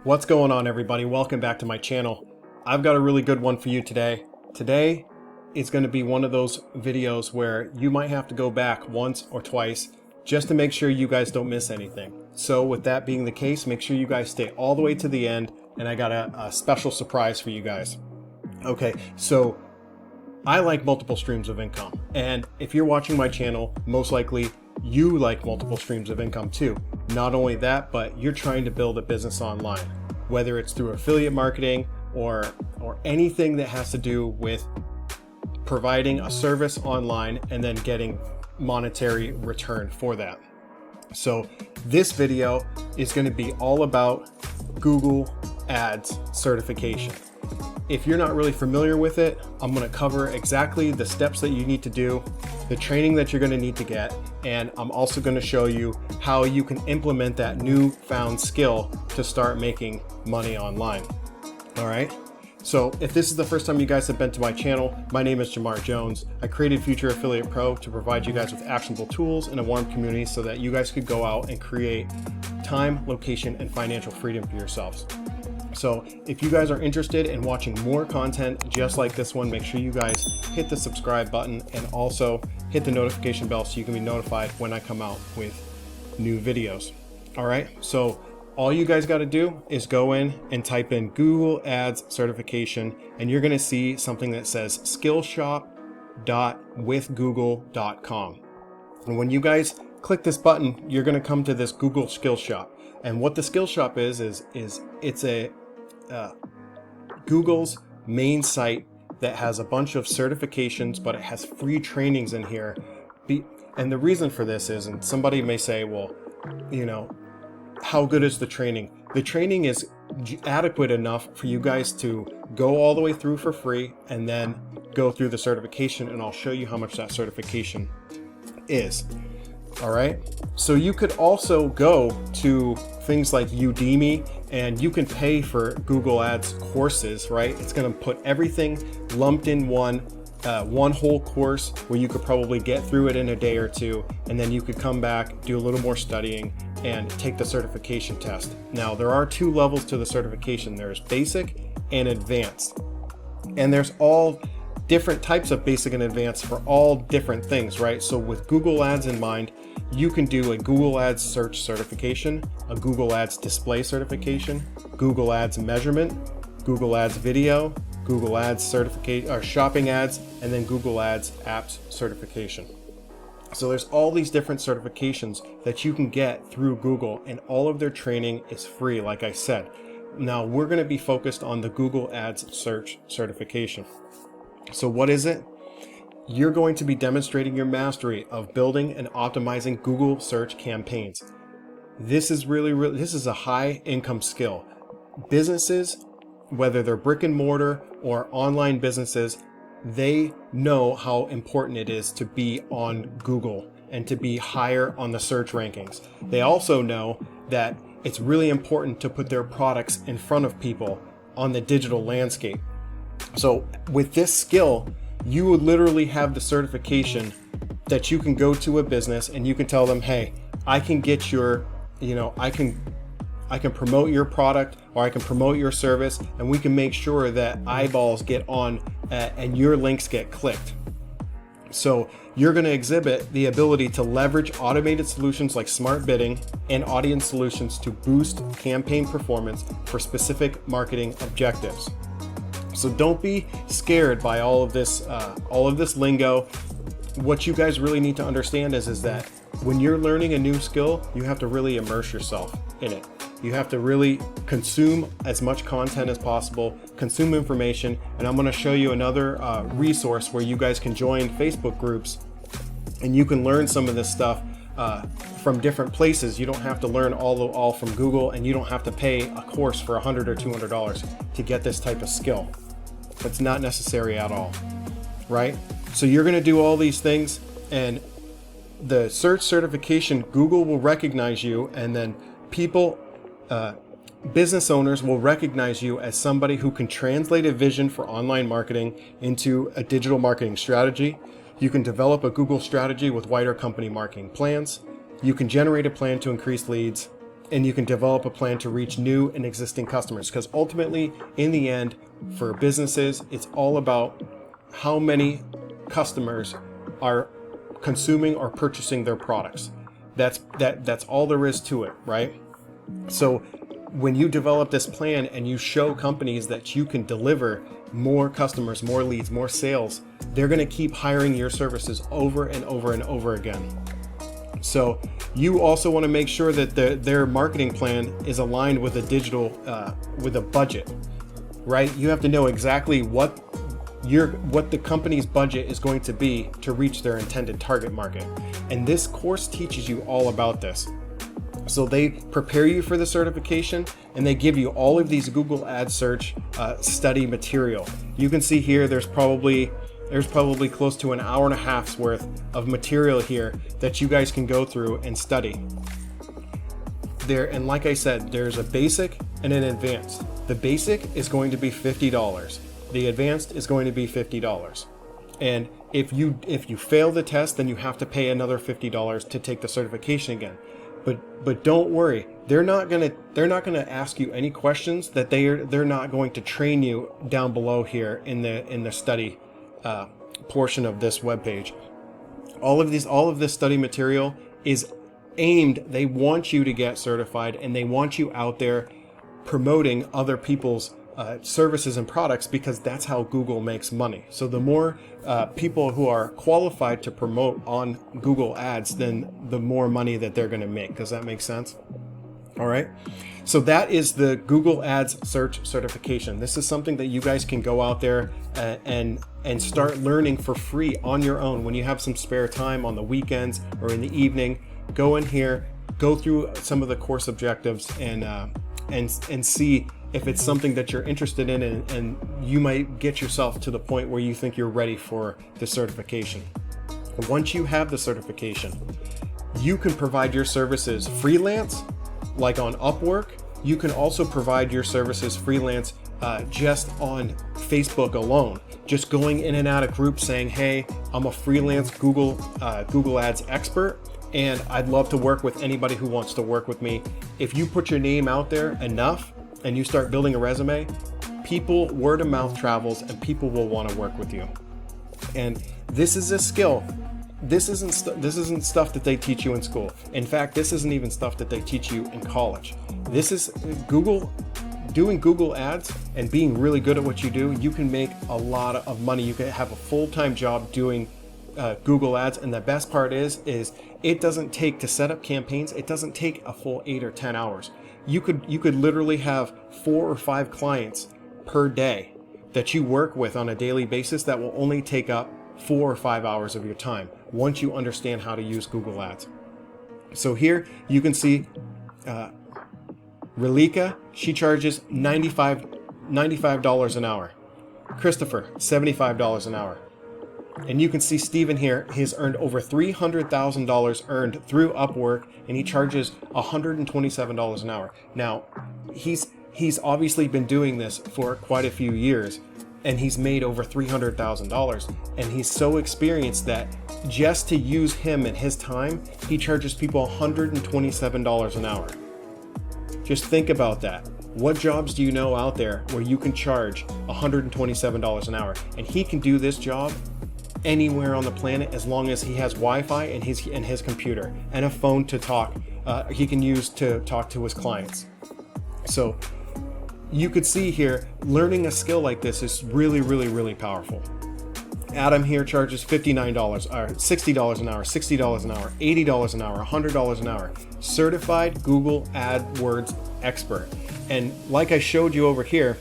What's going on, everybody? Welcome back to my channel. I've got a really good one for you today. Today is going to be one of those videos where you might have to go back once or twice just to make sure you guys don't miss anything. So with that being the case, make sure you guys stay all the way to the end, and I got a special surprise for you guys. Okay, so I like multiple streams of income, and if you're watching my channel, most likely you like multiple streams of income too. Not only that, but you're trying to build a business online, whether it's through affiliate marketing or anything that has to do with providing a service online and then getting monetary return for that. So this video is going to be all about Google Ads certification. If you're not really familiar with it, I'm going to cover exactly the steps that you need to do, the training that you're going to need to get, and I'm also going to show you how you can implement that newfound skill to start making money online. All right. So if this is the first time you guys have been to my channel, my name is Jamar Jones. I created Future Affiliate Pro to provide you guys with actionable tools and a warm community so that you guys could go out and create time, location, and financial freedom for yourselves. So if you guys are interested in watching more content just like this one, make sure you guys hit the subscribe button and also hit the notification bell so you can be notified when I come out with new videos. All right, so all you guys got to do is go in and type in Google Ads certification, and you're going to see something that says skillshop.withgoogle.com. And when you guys click this button, you're going to come to this Google Skill Shop. And what the Skill Shop is it's a Google's main site that has a bunch of certifications, but it has free trainings in here. And the reason for this is, and somebody may say, well, you know, how good is the training? The training is adequate enough for you guys to go all the way through for free and then go through the certification, and I'll show you how much that certification is. All right, so you could also go to things like Udemy and you can pay for Google Ads courses, right? It's going to put everything lumped in one whole course where you could probably get through it in a day or two, and then you could come back, do a little more studying, and take the certification test. Now, there are two levels to the certification. There's basic and advanced, and there's all different types of basic and advanced for all different things, right? So with Google Ads in mind, you can do a Google Ads search certification, a Google Ads display certification, Google Ads measurement, Google Ads video, Google Ads certification or shopping ads, and then Google Ads apps certification. So there's all these different certifications that you can get through Google, and all of their training is free, like I said. Now we're going to be focused on the Google Ads search certification. So what is it? You're going to be demonstrating your mastery of building and optimizing Google search campaigns. This is this is a high income skill. Businesses, whether they're brick and mortar or online businesses, they know how important it is to be on Google and to be higher on the search rankings. They also know that it's really important to put their products in front of people on the digital landscape. So with this skill, you would literally have the certification that you can go to a business and you can tell them, hey, I can get your, I can promote your product, or I can promote your service, and we can make sure that eyeballs get on and your links get clicked. So you're going to exhibit the ability to leverage automated solutions like smart bidding and audience solutions to boost campaign performance for specific marketing objectives. So don't be scared by all of this lingo. What you guys really need to understand is that when you're learning a new skill, you have to really immerse yourself in it. You have to really consume as much content as possible, consume information, and I'm going to show you another resource where you guys can join Facebook groups and you can learn some of this stuff from different places. You don't have to learn all from Google, and you don't have to pay a course for $100 or $200 to get this type of skill. It's not necessary at all, right? So you're going to do all these things, and the search certification, Google will recognize you, and then business owners will recognize you as somebody who can translate a vision for online marketing into a digital marketing strategy. You can develop a Google strategy with wider company marketing plans. You can generate a plan to increase leads, and you can develop a plan to reach new and existing customers. Because ultimately, in the end, for businesses, it's all about how many customers are consuming or purchasing their products. That's all there is to it, right? So when you develop this plan and you show companies that you can deliver more customers, more leads, more sales, they're going to keep hiring your services over and over and over again. So you also want to make sure that their marketing plan is aligned with with a budget, right? You have to know exactly what the company's budget is going to be to reach their intended target market. And this course teaches you all about this. So they prepare you for the certification, and they give you all of these Google Ad Search study material. You can see here there's probably close to an hour and a half's worth of material here that you guys can go through and study. And like I said, there's a basic and an advanced. The basic is going to be $50. The advanced is going to be $50. And if you fail the test, then you have to pay another $50 to take the certification again. But don't worry, they're not gonna ask you any questions that they're not going to train you down below here in the study portion of this webpage. All of this study material is aimed. They want you to get certified, and they want you out there promoting other people's services and products, because that's how Google makes money. So the more people who are qualified to promote on Google Ads, then the more money that they're going to make. Does that make sense? All right. So that is the Google Ads Search certification. This is something that you guys can go out there and start learning for free on your own when you have some spare time on the weekends or in the evening. Go in here, go through some of the course objectives, and see if it's something that you're interested in, and you might get yourself to the point where you think you're ready for the certification. Once you have the certification, you can provide your services freelance, like on Upwork. You can also provide your services freelance just on Facebook alone, just going in and out of groups saying, hey, I'm a freelance Google Ads expert, and I'd love to work with anybody who wants to work with me. If you put your name out there enough and you start building a resume, word of mouth travels, and people will want to work with you. And this is a skill. This isn't stuff that they teach you in school. In fact, this isn't even stuff that they teach you in college. This is doing Google Ads and being really good at what you do. You can make a lot of money. You can have a full-time job doing Google Ads, and the best part is it doesn't take to set up campaigns. It doesn't take a full 8 or 10 hours. You could literally have 4 or 5 clients per day that you work with on a daily basis that will only take up 4 or 5 hours of your time once you understand how to use Google Ads. So here you can see Relika, she charges $95 an hour. Christopher, $75 an hour. And you can see Steven here, he's earned over $300,000 earned through Upwork, and he charges $127 an hour. Now, he's obviously been doing this for quite a few years, and he's made over $300,000, and he's so experienced that just to use him and his time, he charges people $127 an hour. Just think about that. What jobs do you know out there where you can charge $127 an hour? And he can do this job anywhere on the planet as long as he has Wi-Fi and his computer and a phone to talk. He can use to talk to his clients. So you could see here, learning a skill like this is really, really, really powerful. Adam here charges $59 or $60 an hour, $60 an hour, $80 an hour, $100 an hour. Certified Google AdWords expert. And like I showed you over here,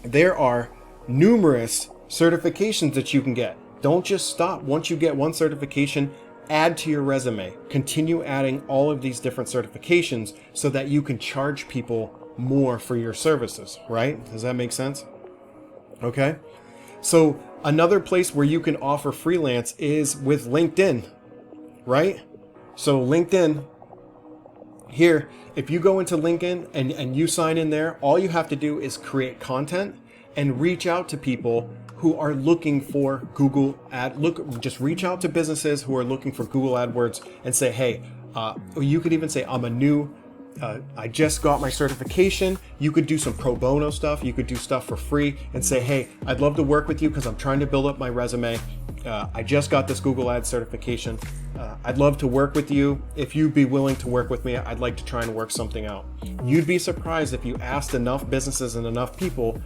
there are numerous certifications that you can get. Don't just stop. Once you get one certification, add to your resume. Continue adding all of these different certifications so that you can charge people more for your services, right? Does that make sense? Okay. So another place where you can offer freelance is with LinkedIn, right? So LinkedIn, here, if you go into LinkedIn and you sign in there, all you have to do is create content and reach out to people who are looking for Google just reach out to businesses who are looking for Google AdWords and say, hey, you could even say, I'm a new I just got my certification. You could do some pro bono stuff. You could do stuff for free and say, hey, I'd love to work with you because I'm trying to build up my resume. I just got this Google Ads certification. I'd love to work with you. If you'd be willing to work with me, I'd like to try and work something out. You'd be surprised if you asked enough businesses and enough people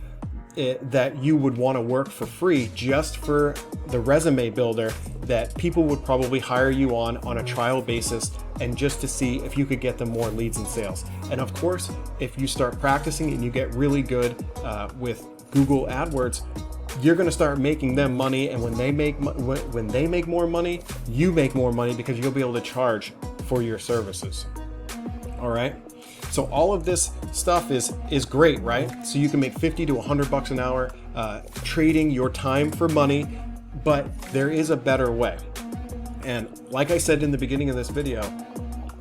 that you would want to work for free just for the resume builder, that people would probably hire you on a trial basis and just to see if you could get them more leads and sales. And of course, if you start practicing and you get really good with Google AdWords, you're going to start making them money. And when they make more money, you make more money because you'll be able to charge for your services. All right. So all of this stuff is great, right? So you can make 50 to 100 bucks an hour trading your time for money, but there is a better way. And like I said in the beginning of this video,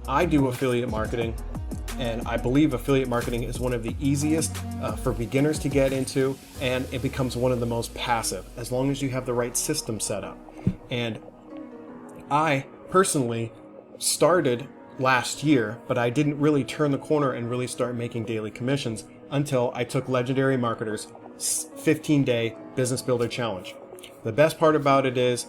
I do affiliate marketing, and I believe affiliate marketing is one of the easiest for beginners to get into, and it becomes one of the most passive as long as you have the right system set up. And I personally started last year, but I didn't really turn the corner and really start making daily commissions until I took Legendary Marketer's 15-day business builder challenge. The best part about it is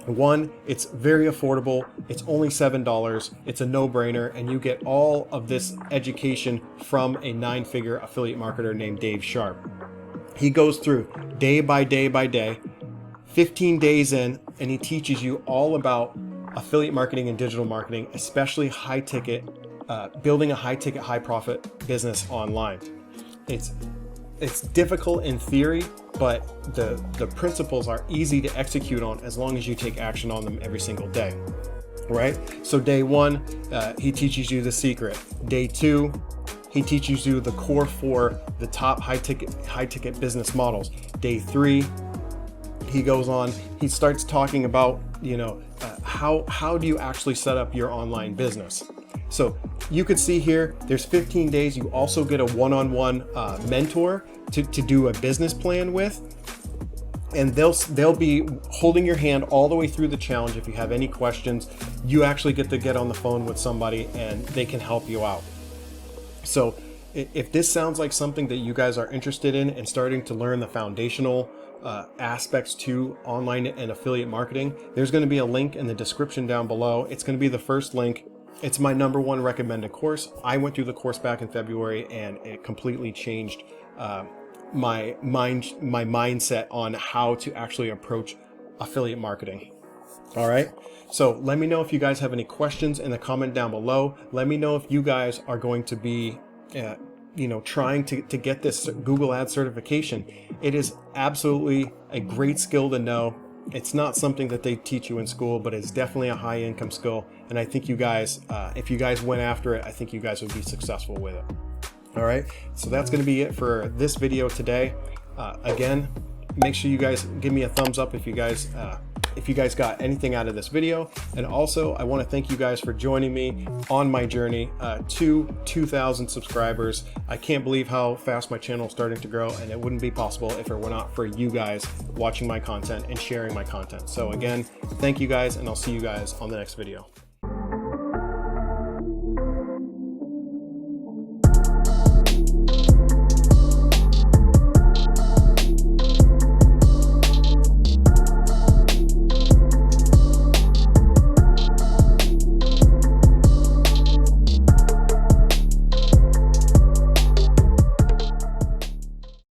one, it's very affordable. It's only $7. It's a no-brainer, and you get all of this education from a 9-figure affiliate marketer named Dave Sharp. He goes through day by day by day, 15 days in, and he teaches you all about affiliate marketing and digital marketing, especially high ticket, building a high ticket, high profit business online. It's difficult in theory, but the principles are easy to execute on as long as you take action on them every single day, right? So day one, he teaches you the secret. Day two, he teaches you the core for the top high ticket business models. Day three, he goes on, he starts talking about, how do you actually set up your online business? So you could see here, there's 15 days. You also get a one-on-one mentor to do a business plan with, and they'll be holding your hand all the way through the challenge. If you have any questions, you actually get to get on the phone with somebody and they can help you out. So if this sounds like something that you guys are interested in and starting to learn the foundational aspects to online and affiliate marketing, there's going to be a link in the description down below. It's going to be the first link. It's my #1 recommended course. I went through the course back in February, and it completely changed my mindset on how to actually approach affiliate marketing. All right. So let me know if you guys have any questions in the comment down below. Let me know if you guys are going to be trying to get this Google Ads certification. It is absolutely a great skill to know. It's not something that they teach you in school, but it's definitely a high income skill. And I think you guys, if you guys went after it, I think you guys would be successful with it. All right. So that's going to be it for this video today. Again, make sure you guys give me a thumbs up if you guys got anything out of this video. And also, I want to thank you guys for joining me on my journey to 2,000 subscribers. I can't believe how fast my channel is starting to grow, and it wouldn't be possible if it were not for you guys watching my content and sharing my content. So again, thank you guys, and I'll see you guys on the next video.